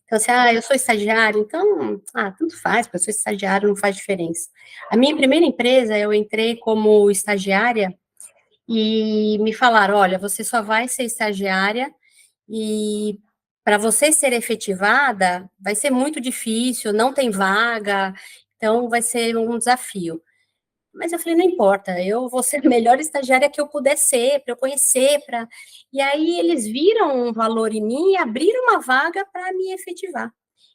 Então, assim, eu sou estagiário, então, tanto faz, porque eu sou estagiário, não faz diferença. A minha primeira empresa, eu entrei como estagiária e me falaram, olha, você só vai ser estagiária e para você ser efetivada, vai ser muito difícil, não tem vaga, então vai ser um desafio. Mas eu falei, não importa, eu vou ser a melhor estagiária que eu puder ser, para eu conhecer, E aí eles viram um valor em mim e abriram uma vaga para me efetivar.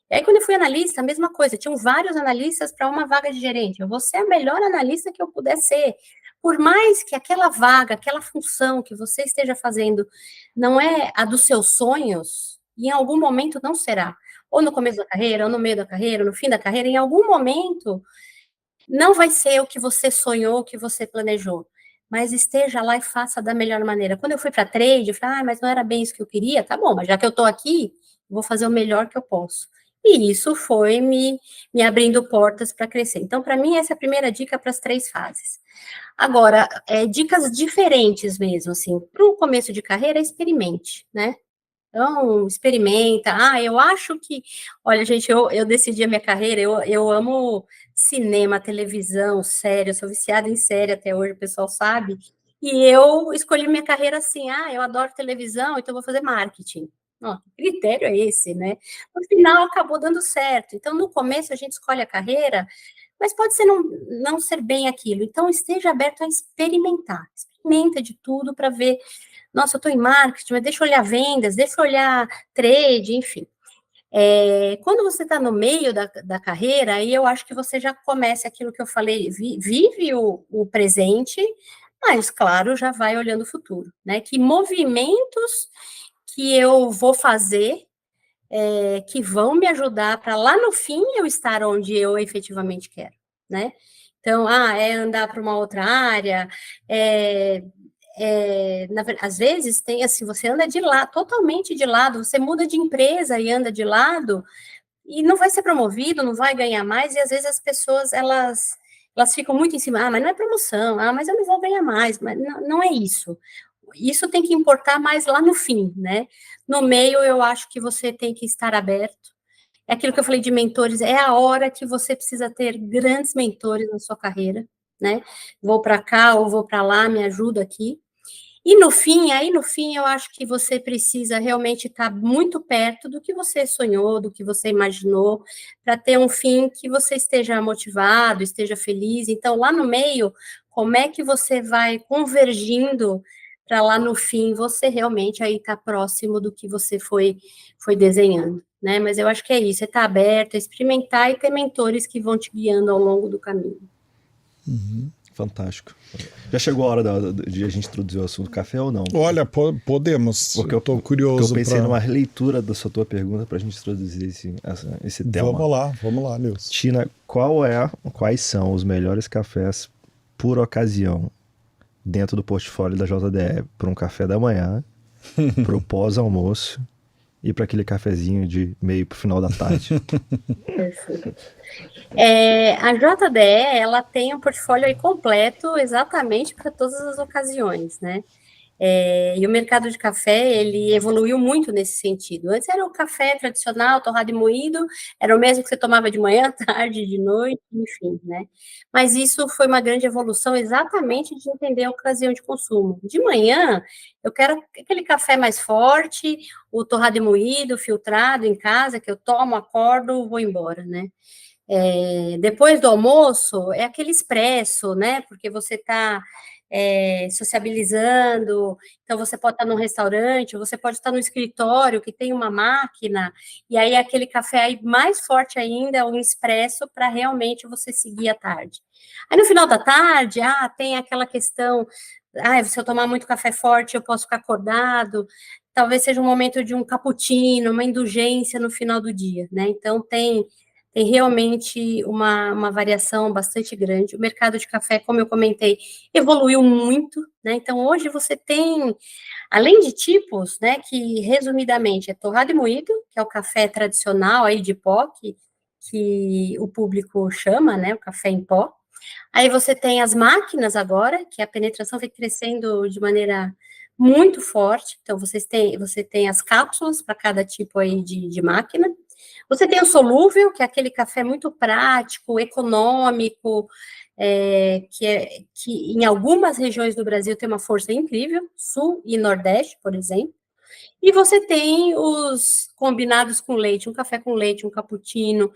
E aí quando eu fui analista, a mesma coisa, tinham vários analistas para uma vaga de gerente. Eu vou ser a melhor analista que eu puder ser. Por mais que aquela vaga, aquela função que você esteja fazendo não é a dos seus sonhos, em algum momento não será. Ou no começo da carreira, ou no meio da carreira, ou no fim da carreira, em algum momento não vai ser o que você sonhou, o que você planejou, mas esteja lá e faça da melhor maneira. Quando eu fui para trade, eu falei, mas não era bem isso que eu queria, tá bom, mas já que eu estou aqui, vou fazer o melhor que eu posso. E isso foi me abrindo portas para crescer. Então, para mim, essa é a primeira dica para as 3 fases. Agora, dicas diferentes mesmo, assim, para o começo de carreira, experimente, né? Então, experimenta. Eu acho que... Olha, gente, eu decidi a minha carreira, eu amo cinema, televisão, série, eu sou viciada em série até hoje, o pessoal sabe. E eu escolhi minha carreira assim, eu adoro televisão, então vou fazer marketing. Que critério é esse, né? No final, acabou dando certo. Então, no começo, a gente escolhe a carreira, mas pode ser não ser bem aquilo. Então, esteja aberto a experimentar. experimenta de tudo para ver, nossa, eu estou em marketing, mas deixa eu olhar vendas, deixa eu olhar trade, enfim. Quando você está no meio da carreira, aí eu acho que você já começa aquilo que eu falei, vive o presente, mas, claro, já vai olhando o futuro, né? Que movimentos que eu vou fazer que vão me ajudar para lá no fim eu estar onde eu efetivamente quero, né? Então, é andar para uma outra área, às vezes tem assim, você anda de lado, totalmente de lado, você muda de empresa e anda de lado, e não vai ser promovido, não vai ganhar mais, e às vezes as pessoas, elas ficam muito em cima, mas não é promoção, mas eu não vou ganhar mais, mas não é isso. Isso tem que importar mais lá no fim, né? No meio, eu acho que você tem que estar aberto. É aquilo que eu falei de mentores, é a hora que você precisa ter grandes mentores na sua carreira, né? Vou para cá ou vou para lá, me ajuda aqui. E no fim, eu acho que você precisa realmente estar muito perto do que você sonhou, do que você imaginou, para ter um fim que você esteja motivado, esteja feliz. Então, lá no meio, como é que você vai convergindo para lá no fim você realmente aí estar próximo do que você foi desenhando, né? Mas eu acho que é isso, é estar aberto, é experimentar e ter mentores que vão te guiando ao longo do caminho. Uhum. Fantástico. Já chegou a hora de a gente introduzir o assunto café ou não? Olha, podemos. Porque eu estou curioso. Porque eu pensei numa leitura da sua tua pergunta para a gente introduzir esse tema. Vamos lá, Nilson. Tina, quais são os melhores cafés por ocasião dentro do portfólio da JDE para um café da manhã, para o pós-almoço e para aquele cafezinho de meio para o final da tarde? A JDE, ela tem um portfólio aí completo exatamente para todas as ocasiões, né? E o mercado de café, ele evoluiu muito nesse sentido. Antes era o café tradicional, torrado e moído, era o mesmo que você tomava de manhã, tarde, de noite, enfim, né? Mas isso foi uma grande evolução exatamente de entender a ocasião de consumo. De manhã, eu quero aquele café mais forte, o torrado e moído, filtrado em casa, que eu tomo, acordo, vou embora, né? Depois do almoço, é aquele expresso, né? Porque você está sociabilizando, então você pode estar num restaurante, você pode estar no escritório que tem uma máquina, e aí aquele café aí mais forte ainda, um expresso, para realmente você seguir à tarde. Aí no final da tarde, tem aquela questão, se eu tomar muito café forte, eu posso ficar acordado, talvez seja um momento de um cappuccino, uma indulgência no final do dia, né? Então tem realmente uma variação bastante grande. O mercado de café, como eu comentei, evoluiu muito, né? Então, hoje você tem, além de tipos, né, que resumidamente é torrado e moído, que é o café tradicional aí de pó, que o público chama, né, o café em pó. Aí você tem as máquinas agora, que a penetração vem crescendo de maneira muito forte. Então, você tem as cápsulas para cada tipo aí de máquina. Você tem o solúvel, que é aquele café muito prático, econômico, que em algumas regiões do Brasil tem uma força incrível, Sul e Nordeste, por exemplo. E você tem os combinados com leite, um café com leite, um cappuccino,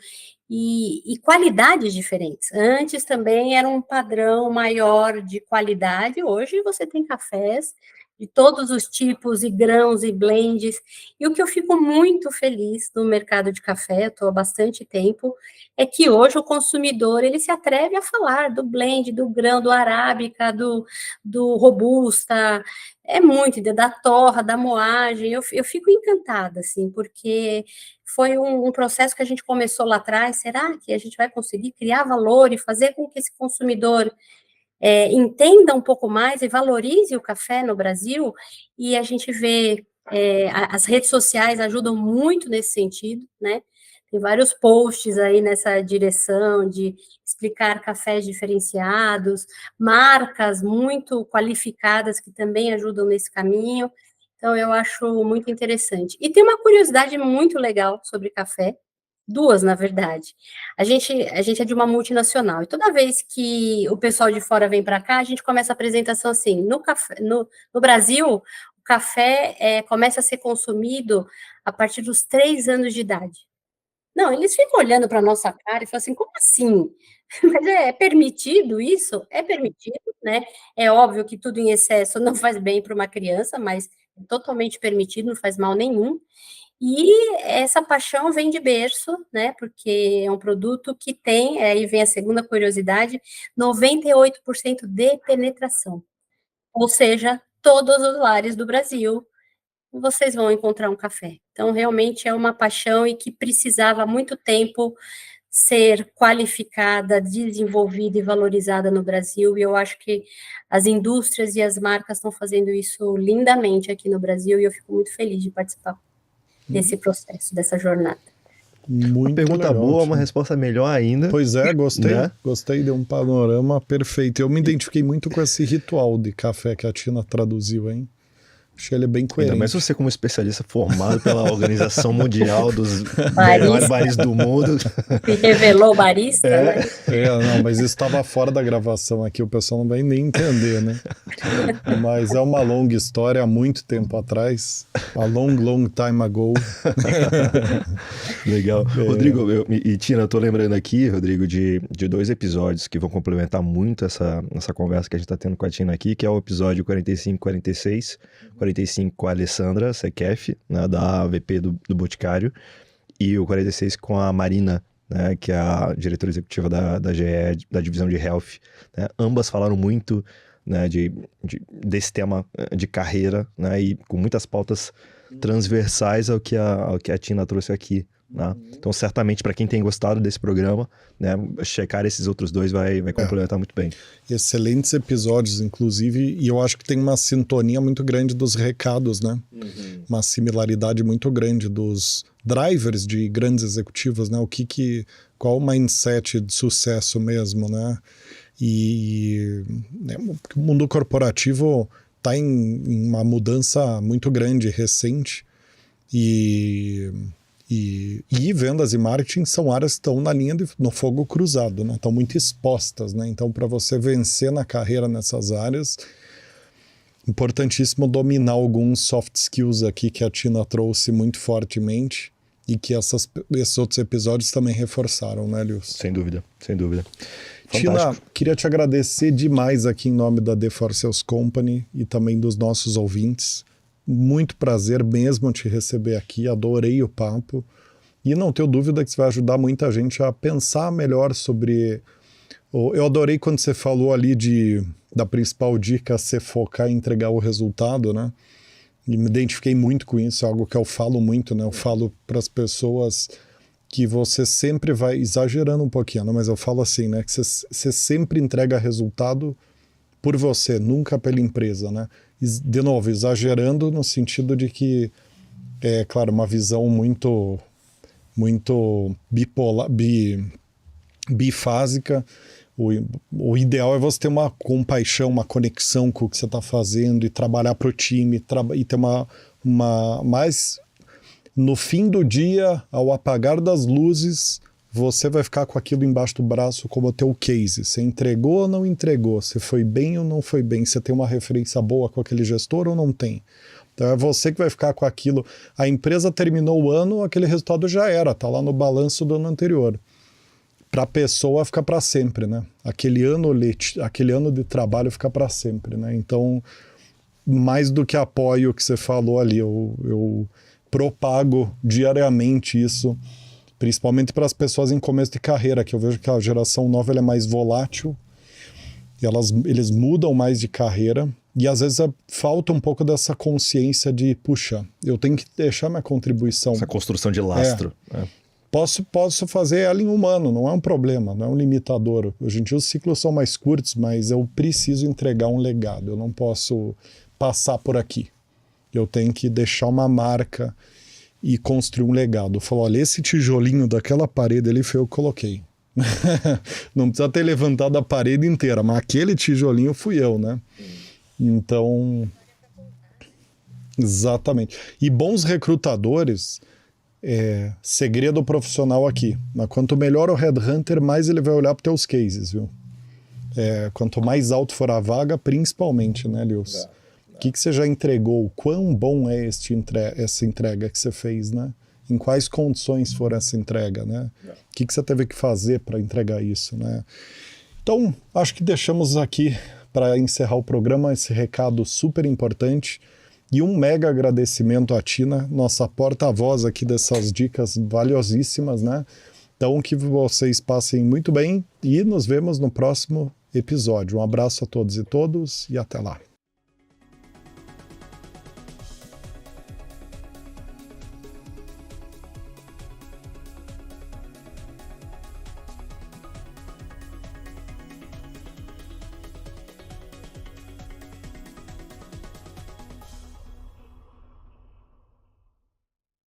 e qualidades diferentes. Antes também era um padrão maior de qualidade, hoje você tem cafés de todos os tipos e grãos e blends, e o que eu fico muito feliz no mercado de café, eu estou há bastante tempo, é que hoje o consumidor, ele se atreve a falar do blend, do grão, do arábica, do robusta, é muito, da torra, da moagem, eu fico encantada, assim, porque foi um processo que a gente começou lá atrás, será que a gente vai conseguir criar valor e fazer com que esse consumidor entenda um pouco mais e valorize o café no Brasil? E a gente vê, as redes sociais ajudam muito nesse sentido, né? Tem vários posts aí nessa direção de explicar cafés diferenciados, marcas muito qualificadas que também ajudam nesse caminho. Então, eu acho muito interessante. E tem uma curiosidade muito legal sobre café, duas, na verdade. A gente é de uma multinacional, e toda vez que o pessoal de fora vem para cá, a gente começa a apresentação assim, no Brasil, o café começa a ser consumido a partir dos 3 anos de idade. Não, eles ficam olhando para a nossa cara e falam assim, como assim? Mas é permitido isso? É permitido, né? É óbvio que tudo em excesso não faz bem para uma criança, mas é totalmente permitido, não faz mal nenhum. E essa paixão vem de berço, né? Porque é um produto que tem, aí vem a segunda curiosidade, 98% de penetração. Ou seja, todos os lares do Brasil vocês vão encontrar um café. Então, realmente é uma paixão e que precisava há muito tempo ser qualificada, desenvolvida e valorizada no Brasil, e eu acho que as indústrias e as marcas estão fazendo isso lindamente aqui no Brasil, e eu fico muito feliz de participar desse processo, dessa jornada. Uma pergunta legal, boa, Tina. uma resposta melhor ainda. Pois é, gostei. Né? Gostei, deu um panorama perfeito. Eu me identifiquei muito com esse ritual de café que a Tina traduziu, hein? Achei ele bem coerente. Ainda mais você como especialista formado pela Organização Mundial dos Barista. melhores bares do mundo. Se revelou barista, né? Não, mas isso estava fora da gravação aqui, o pessoal não vai nem entender, né? Mas é uma longa história, há muito tempo atrás. A long time ago. Legal. Rodrigo, e Tina, eu tô lembrando aqui, Rodrigo, de 2 episódios que vão complementar muito essa conversa que a gente tá tendo com a Tina aqui, que é o episódio 45 e 46. 45 com a Alessandra Sekef, né, da AVP do Boticário, e o 46 com a Marina, né, que é a diretora executiva da GE, da divisão de Health. Né? Ambas falaram muito, né, desse tema de carreira, né, e com muitas pautas transversais ao que a Tina trouxe aqui. Né? Então, certamente, para quem tem gostado desse programa, né, checar esses outros 2 vai complementar muito bem. Excelentes episódios, inclusive, e eu acho que tem uma sintonia muito grande dos recados, né? Uma similaridade muito grande dos drivers de grandes executivos, né? Qual o mindset de sucesso mesmo, né? E né, o mundo corporativo está em uma mudança muito grande, recente, e vendas e marketing são áreas que estão na linha no fogo cruzado, né? Estão muito expostas, né? Então, para você vencer na carreira nessas áreas, importantíssimo dominar alguns soft skills aqui que a Tina trouxe muito fortemente e que esses outros episódios também reforçaram, né, Lius? Sem dúvida, sem dúvida. Tina, Fantástico. queria te agradecer demais aqui em nome da The For Sales Company e também dos nossos ouvintes. Muito prazer mesmo te receber aqui, adorei o papo e não tenho dúvida que você vai ajudar muita gente a pensar melhor sobre... Eu adorei quando você falou ali da principal dica ser focar em entregar o resultado, né? E me identifiquei muito com isso, é algo que eu falo muito, né? Eu falo para as pessoas que você sempre vai, exagerando um pouquinho, né? Mas eu falo assim, né? Que você sempre entrega resultado por você, nunca pela empresa, né? De novo, exagerando no sentido de que, claro, uma visão muito bipolar, bifásica. O ideal é você ter uma compaixão, uma conexão com o que você está fazendo e trabalhar para o time e ter uma mais... No fim do dia, ao apagar das luzes, você vai ficar com aquilo embaixo do braço como o teu case. Você entregou ou não entregou? Você foi bem ou não foi bem? Você tem uma referência boa com aquele gestor ou não tem? Então é você que vai ficar com aquilo. A empresa terminou o ano, aquele resultado já era, está lá no balanço do ano anterior. Para a pessoa fica para sempre, né? Aquele ano de trabalho fica para sempre, né? Então, mais do que apoio o que você falou ali, eu propago diariamente isso, principalmente para as pessoas em começo de carreira, que eu vejo que a geração nova ela é mais volátil, e eles mudam mais de carreira, e às vezes falta um pouco dessa consciência de, puxa, eu tenho que deixar minha contribuição. Essa construção de lastro. Posso fazer ela em 1 ano, não é um problema, não é um limitador. Hoje em dia os ciclos são mais curtos, mas eu preciso entregar um legado, eu não posso passar por aqui. Eu tenho que deixar uma marca e construir um legado. Falou, olha, esse tijolinho daquela parede ali foi eu que coloquei. Não precisa ter levantado a parede inteira, mas aquele tijolinho fui eu, né? Então, exatamente. E bons recrutadores, segredo profissional aqui. Mas quanto melhor o headhunter, mais ele vai olhar para os teus cases, viu? Quanto mais alto for a vaga, principalmente, né, Lius? O que você já entregou? Quão bom é essa entrega que você fez, né? Em quais condições for essa entrega, né? O que você teve que fazer para entregar isso, né? Então, acho que deixamos aqui para encerrar o programa, esse recado super importante. E um mega agradecimento à Tina, nossa porta-voz aqui dessas dicas valiosíssimas, né? Então, que vocês passem muito bem e nos vemos no próximo episódio. Um abraço a todos e todas e até lá.